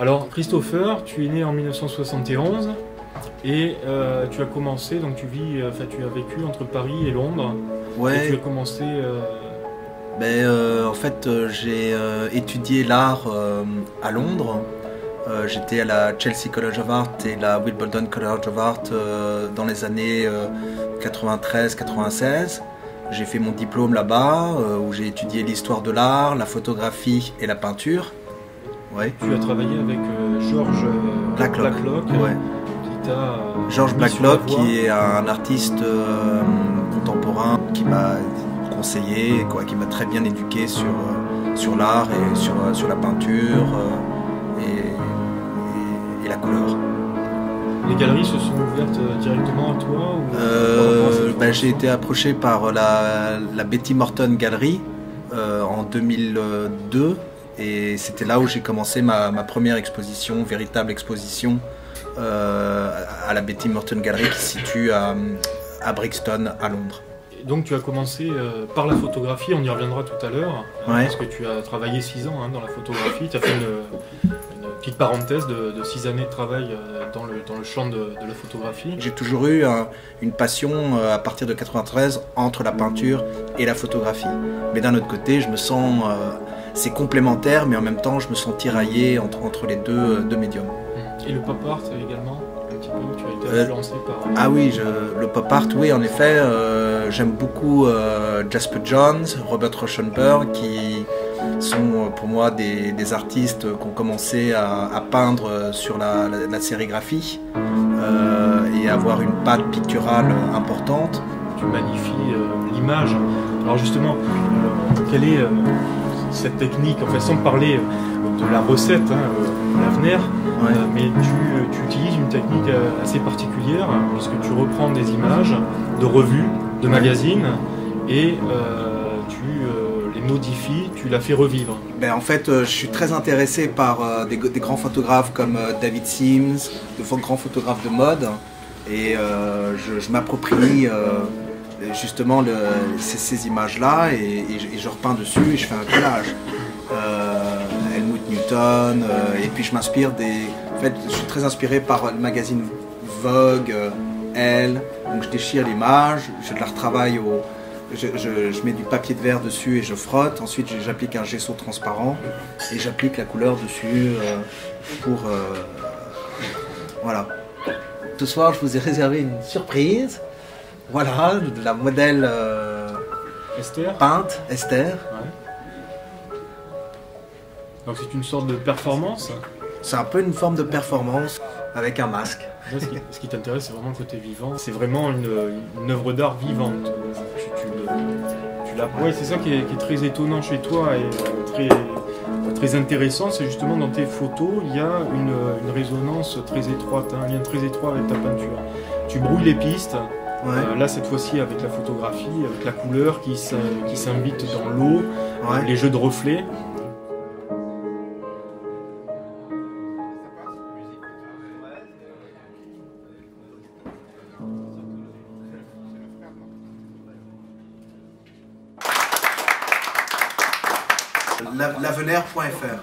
Alors Christopher, tu es né en 1971 et tu as commencé, donc tu as vécu entre Paris et Londres. Ouais. Et tu as commencé. En fait, j'ai étudié l'art à Londres. J'étais à la Chelsea College of Art et la Wimbledon College of Art dans les années 93-96. J'ai fait mon diplôme là-bas où j'ai étudié l'histoire de l'art, la photographie et la peinture. Ouais. Tu as travaillé avec George Blacklock. Ouais. George Blacklock, qui est un artiste contemporain qui m'a conseillé, qui m'a très bien éduqué sur l'art et sur la peinture et la couleur. Les galeries se sont ouvertes directement à toi J'ai été approché par la Betty Morton Gallery en 2002 et c'était là où j'ai commencé ma première exposition, véritable exposition à la Betty Morton Gallery qui se situe à Brixton à Londres. Donc tu as commencé par la photographie, on y reviendra tout à l'heure, ouais. Parce que tu as travaillé 6 ans dans la photographie, tu as fait une petite parenthèse de 6 années de travail dans le champ de la photographie. J'ai toujours eu une passion à partir de 93 entre la peinture et la photographie. Mais d'un autre côté, je me sens, c'est complémentaire, mais en même temps, je me sens tiraillé entre les deux médiums. Et le pop art également, un petit peu, tu as été influencé par... Ah oui, le pop art, oui, en effet, j'aime beaucoup Jasper Johns, Robert Rauschenberg, qui sont pour moi des artistes qui ont commencé à peindre sur la sérigraphie et avoir une patte picturale importante. Tu magnifies l'image. Alors justement, quelle est cette technique, enfin sans parler de la recette, l'avenir, ouais. Mais tu utilises une technique assez particulière puisque tu reprends des images de revues, de magazines et tu les modifies, tu la fais revivre. En fait, je suis très intéressé par des grands photographes comme David Sims, de grands photographes de mode, et je m'approprie justement ces images-là et je repeins dessus et je fais un collage. Helmut Newton, et puis je m'inspire En fait, je suis très inspiré par le magazine Vogue, Elle, donc je déchire l'image, je la retravaille je mets du papier de verre dessus et je frotte, ensuite j'applique un gesso transparent et j'applique la couleur dessus voilà. Ce soir, je vous ai réservé une surprise. Voilà, de la modèle Esther. Peinte, Esther. Ouais. Donc c'est une sorte de performance. C'est un peu une forme de performance avec un masque. Ce qui t'intéresse, c'est vraiment le côté vivant. C'est vraiment une œuvre d'art vivante. Ouais, c'est ça qui est très étonnant chez toi et très intéressant. C'est justement dans tes photos, il y a une résonance très étroite, un lien très étroit avec ta peinture. Tu brouilles les pistes. Ouais. Là, cette fois-ci, avec la photographie, avec la couleur qui s'invite dans l'eau, ouais. Les jeux de reflets. Lavenir.fr